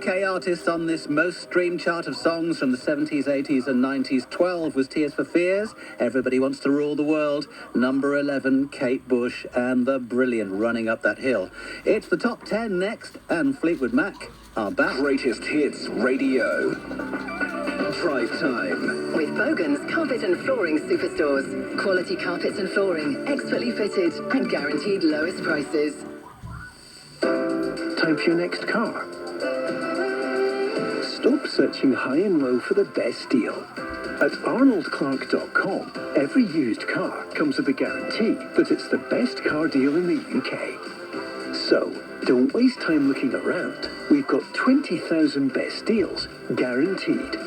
UK artists on this most streamed chart of songs from the 70s, 80s and 90s. 12 was Tears for Fears, Everybody Wants to Rule the World. Number 11, Kate Bush and the brilliant Running Up That Hill. It's the top 10 next, and Fleetwood Mac are back. Greatest Hits Radio. Drive Time. With Bogan's Carpet and Flooring Superstores. Quality carpets and flooring, expertly fitted and guaranteed lowest prices. Time for your next car. Stop searching high and low for the best deal. At arnoldclark.com, every used car comes with a guarantee that it's the best car deal in the UK. So, don't waste time looking around. We've got 20,000 best deals, guaranteed.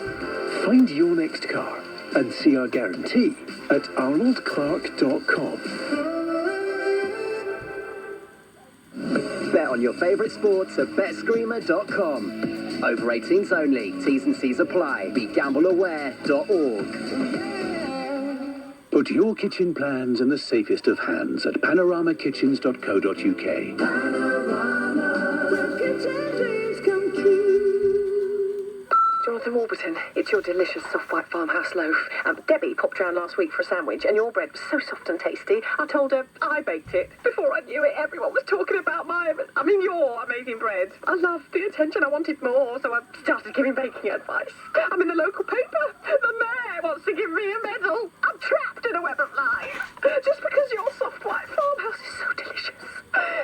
Find your next car and see our guarantee at arnoldclark.com. Bet on your favourite sports at betscreamer.com. Over 18s only. T's and C's apply. BeGambleAware.org. Put your kitchen plans in the safest of hands at panoramakitchens.co.uk. Panorama, where kitchen dreams come true. Jonathan Warburton, it's your delicious soft white farmhouse loaf. Debbie popped round last week for a sandwich and your bread was so soft and tasty. I told her I baked it. Before I knew it, everyone was talking about your amazing bread. I loved the attention. I wanted more, so I started giving baking advice. I'm in the local paper. The mayor wants to give me a medal. I'm trapped in a web of lies. Just because your soft white farmhouse is so delicious.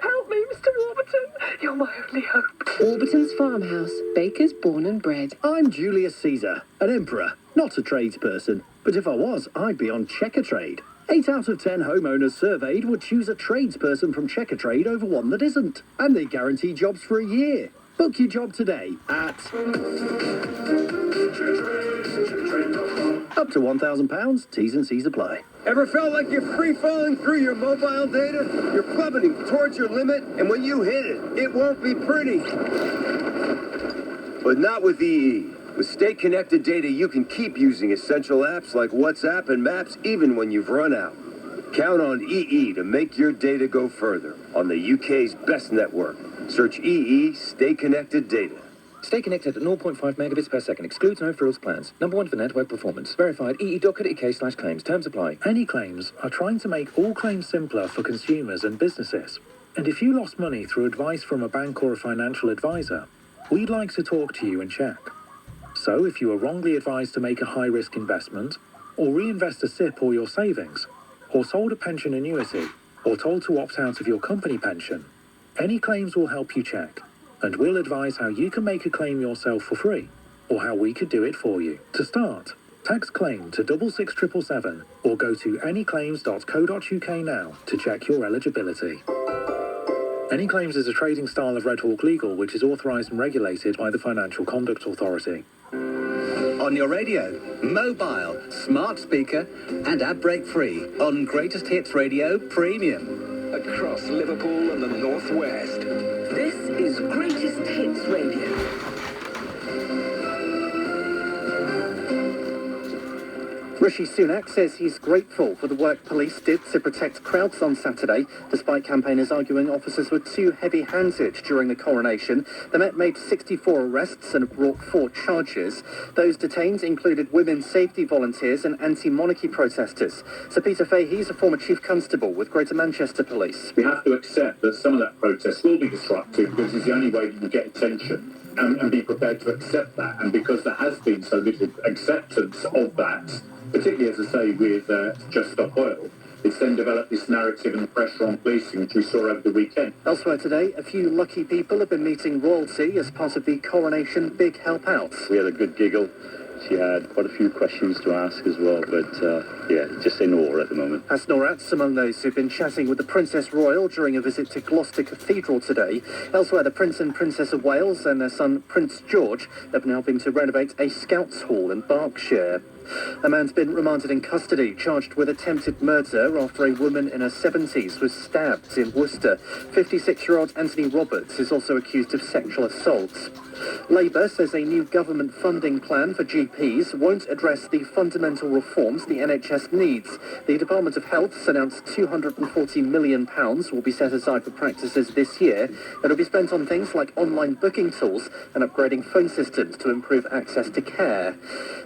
Help me, Mr. Warburton. You're my only hope. Warburton's Farmhouse, bakers born and bred. I'm Julius Caesar, an emperor, not a tradesperson. But if I was, I'd be on Checkatrade. 8 out of 10 homeowners surveyed would choose a tradesperson from Checkatrade over one that isn't. And they guarantee jobs for a year. Book your job today at up to £1,000. T's and C's apply. Ever felt like you're free-falling through your mobile data? You're plummeting towards your limit, and when you hit it, it won't be pretty. But not with EE. With Stay Connected data, you can keep using essential apps like WhatsApp and Maps even when you've run out. Count on EE to make your data go further on the UK's best network. Search EE Stay Connected data. Stay connected at 0.5 megabits per second. Excludes no frills plans. Number one for network performance. Verified ee.co.uk/claims. Terms apply. Any Claims are trying to make all claims simpler for consumers and businesses. And if you lost money through advice from a bank or a financial advisor, we'd like to talk to you and check. So if you were wrongly advised to make a high-risk investment, or reinvest a SIP or your savings, or sold a pension annuity, or told to opt out of your company pension, Any Claims will help you check, and we'll advise how you can make a claim yourself for free, or how we could do it for you. To start, text CLAIM to 66777 or go to anyclaims.co.uk now to check your eligibility. Any Claims is a trading style of Red Hawk Legal, which is authorised and regulated by the Financial Conduct Authority. On your radio, mobile, smart speaker, and ad break free on Greatest Hits Radio Premium. Across Liverpool and the Northwest. This is Greatest Hits Radio. Rishi Sunak says he's grateful for the work police did to protect crowds on Saturday, despite campaigners arguing officers were too heavy-handed during the coronation. The Met made 64 arrests and brought 4 charges. Those detained included women's safety volunteers and anti-monarchy protesters. Sir Peter Fahey's a former chief constable with Greater Manchester Police. We have to accept that some of that protest will be disruptive because it's the only way you can get attention and be prepared to accept that. And because there has been so little acceptance of that, particularly, as I say, with Just Stop Oil, it's then developed this narrative and pressure on policing, which we saw over the weekend. Elsewhere today, a few lucky people have been meeting royalty as part of the Coronation Big Help Out. We had a good giggle. She had quite a few questions to ask as well, but just in awe at the moment. As Norats among those who've been chatting with the Princess Royal during a visit to Gloucester Cathedral today. Elsewhere, the Prince and Princess of Wales and their son Prince George have now been to renovate a Scouts Hall in Berkshire. A man's been remanded in custody, charged with attempted murder after a woman in her 70s was stabbed in Worcester. 56-year-old Anthony Roberts is also accused of sexual assault. Labour says a new government funding plan for GPs won't address the fundamental reforms the NHS needs. The Department of Health's announced £240 million will be set aside for practices this year. It'll be spent on things like online booking tools and upgrading phone systems to improve access to care.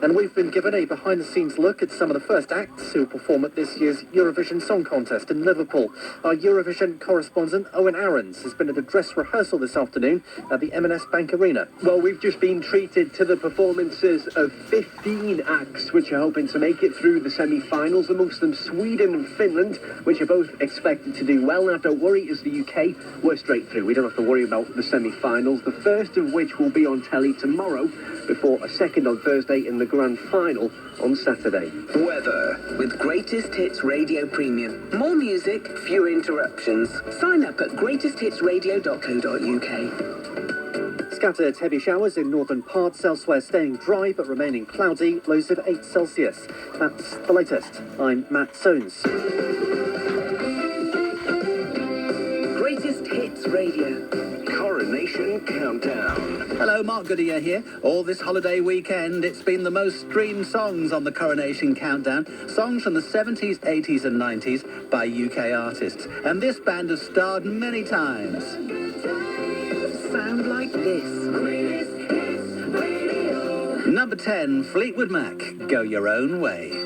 And we've been given a behind-the-scenes look at some of the first acts who will perform at this year's Eurovision Song Contest in Liverpool. Our Eurovision correspondent Owen Aarons has been at a dress rehearsal this afternoon at the M&S Bank Arena. Well, we've just been treated to the performances of 15 acts which are hoping to make it through the semi-finals, amongst them Sweden and Finland, which are both expected to do well. Now, don't worry, as the UK, we're straight through. We don't have to worry about the semi-finals, the first of which will be on telly tomorrow, before a second on Thursday in the grand final on Saturday. Weather with Greatest Hits Radio Premium. More music, fewer interruptions. Sign up at greatesthitsradio.co.uk. Scattered heavy showers in northern parts, elsewhere staying dry but remaining cloudy, lows of 8 Celsius. That's the latest. I'm Matt Soanes. Greatest Hits Radio. Coronation Countdown. Hello, Mark Goodyear here. All this holiday weekend, it's been the most streamed songs on the Coronation Countdown. Songs from the 70s, 80s and 90s by UK artists. And this band has starred many times. Sound like this. Number 10, Fleetwood Mac, Go Your Own Way.